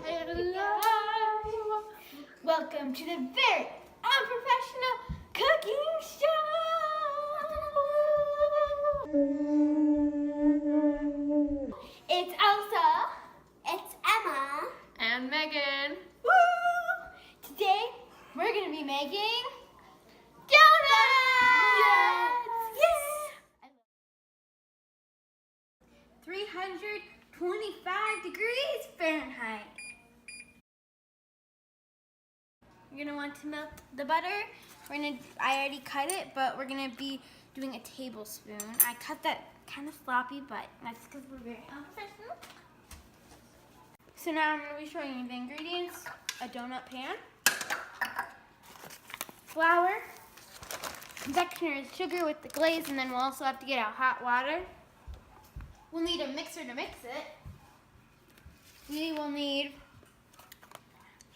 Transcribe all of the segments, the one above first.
Hello! Welcome to the very unprofessional cooking show! It's Elsa. It's Emma. And Megan. Woo! Today, we're going to be making donuts! Yes! 325 degrees Fahrenheit. You're gonna want to melt the butter. I already cut it, but we're gonna be doing a tablespoon. I cut that kind of sloppy, but that's because we're very unprofessional. So now I'm gonna be showing you the ingredients. A donut pan, flour, confectioner's sugar with the glaze, and then we'll also have to get out hot water. We'll need a mixer to mix it. We will need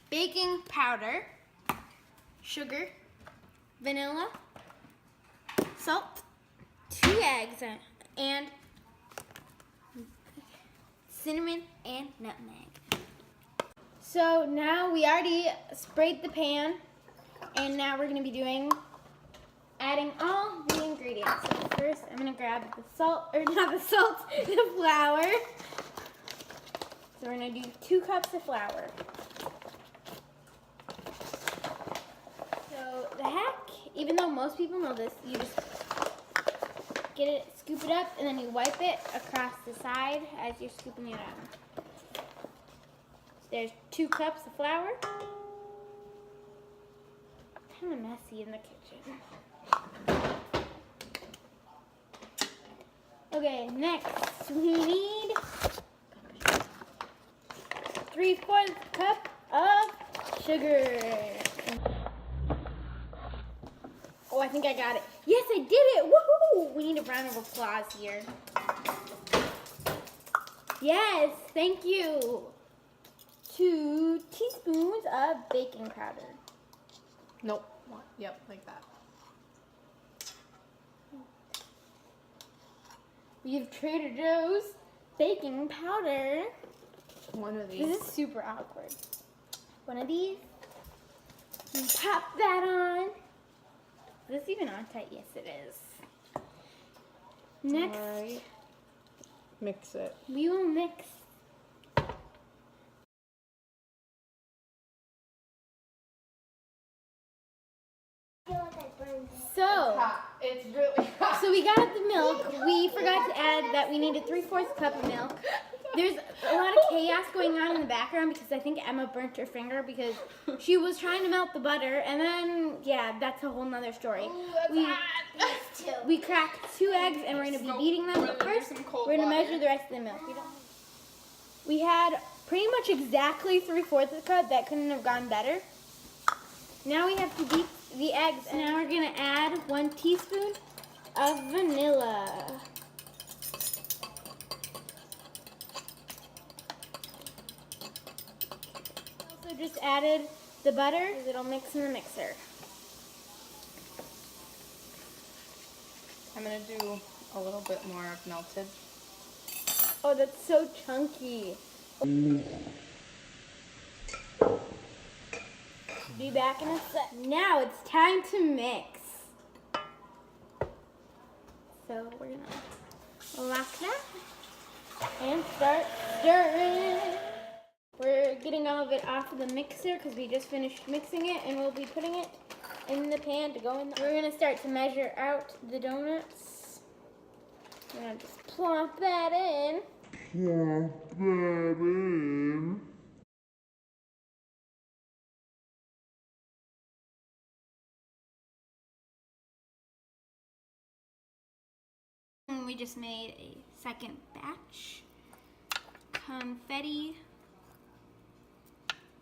baking powder, sugar, vanilla, salt, 2 eggs, and cinnamon and nutmeg. So now we already sprayed the pan, and now we're going to be adding all the ingredients. So first I'm going to grab the the flour. So we're going to do 2 cups of flour. So the hack, even though most people know this, you just scoop it up, and then you wipe it across the side as you're scooping it out. So there's 2 cups of flour. Kind of messy in the kitchen. Okay, next we need 3/4 cup of sugar. Oh, I think I got it. Yes, I did it! Woohoo! We need a round of applause here. Yes, thank you. 2 teaspoons of baking powder. Nope. Yep, like that. We have Trader Joe's baking powder. One of these. This is super awkward. One of these. You pop that on. Is this even on tight? Yes, it is. Next, Right. Mix it. we will mix. It's really hot. So we got the milk. We forgot to add that we needed 3/4 cup of milk. There's a lot of chaos going on in the background because I think Emma burnt her finger because she was trying to melt the butter, and then, yeah, that's a whole nother story. We cracked 2 eggs, and we're going to be beating them, but first we're going to measure the rest of the milk. We had pretty much exactly 3/4 cup. That couldn't have gone better. Now we have to beat the eggs, and now we're going to add 1 teaspoon of vanilla. Also just added the butter, because it'll mix in the mixer. I'm going to do a little bit more of melted. Oh, that's so chunky. Be back in a sec. Now it's time to mix. So we're gonna lock that and start stirring. We're getting all of it off of the mixer because we just finished mixing it, and we'll be putting it in the pan to go in. We're gonna start to measure out the donuts. We're gonna just plop that in. We just made a second batch. Confetti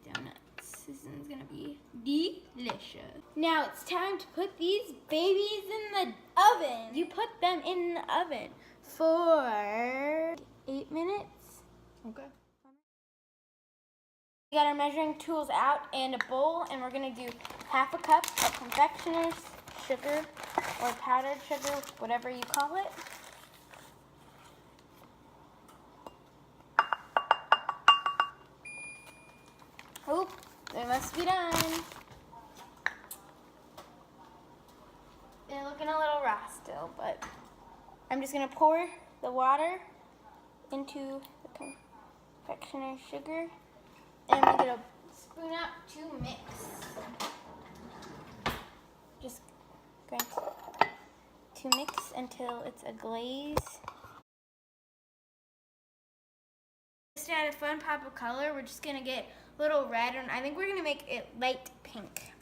donuts. This is gonna be delicious. Now it's time to put these babies in the oven. You put them in the oven for 8 minutes. Okay. We got our measuring tools out and a bowl, and we're gonna do 1/2 cup of confectioner's sugar or powdered sugar, whatever you call it. Oh, they must be done. They're looking a little raw still, but I'm just gonna pour the water into the confectioner's sugar, and I'm gonna spoon up to mix. Just going to mix until it's a glaze. Just to add a fun pop of color, we're just gonna get a little red, and I think we're gonna make it light pink.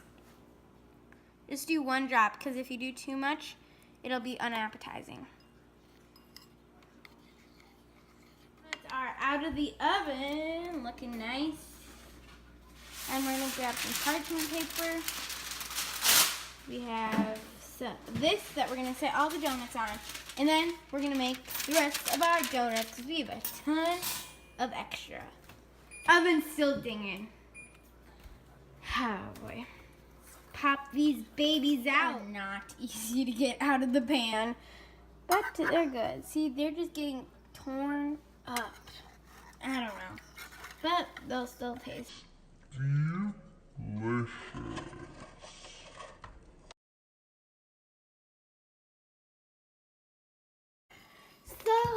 Just do 1 drop, because if you do too much, it'll be unappetizing. Are out of the oven, looking nice. And we're gonna grab some parchment paper. We have this that we're gonna set all the donuts on, and then we're gonna make the rest of our donuts. We have a ton of extra. Oven's still dinging. Oh boy. Pop these babies out. Not easy to get out of the pan, but they're good. See, they're just getting torn up. I don't know, but they'll still taste delicious.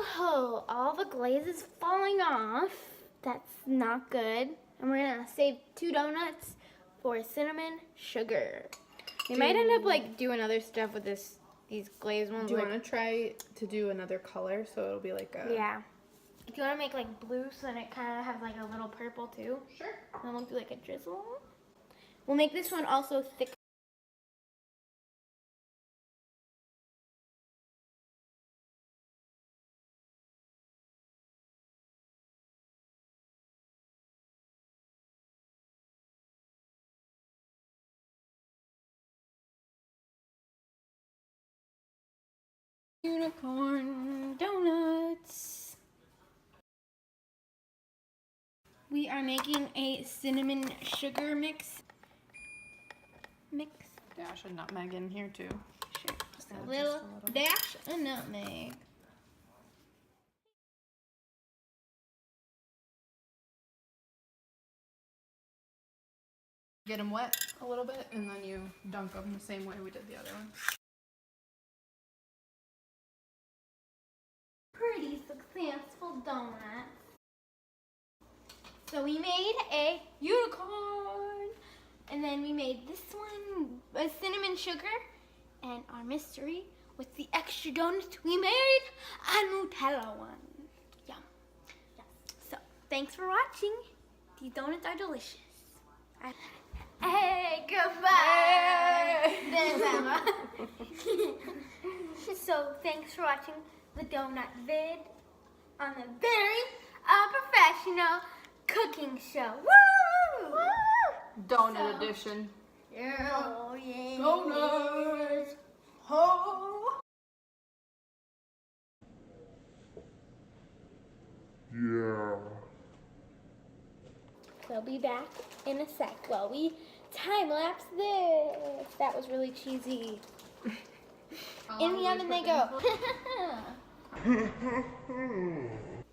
So all the glaze is falling off. That's not good. And we're gonna save 2 donuts for cinnamon sugar. We might end up like doing other stuff with these glazed ones. Do you want to try to do another color so it'll be like a... Yeah. If you want to make like blue so then it kind of has like a little purple too. Sure. Then we'll do like a drizzle. We'll make this one also thick. Unicorn donuts. We are making a cinnamon sugar mix. Dash a nutmeg in here too. Sure. Just a little dash of nutmeg. Get them wet a little bit and then you dunk them the same way we did the other one. Pretty successful donuts. So we made a unicorn, and then we made this one a cinnamon sugar, and our mystery with the extra donuts we made a Nutella one. Yum. Yes. So thanks for watching. These donuts are delicious. Hey, goodbye. There's Emma. So thanks for watching the donut vid on the very unprofessional cooking show. Woo! Woo! Donut edition. Yeah. Oh, yeah. Donuts. Ho! Yeah. We'll be back in a sec while we time-lapse this. That was really cheesy. In the oven they go.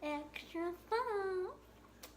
Extra fun.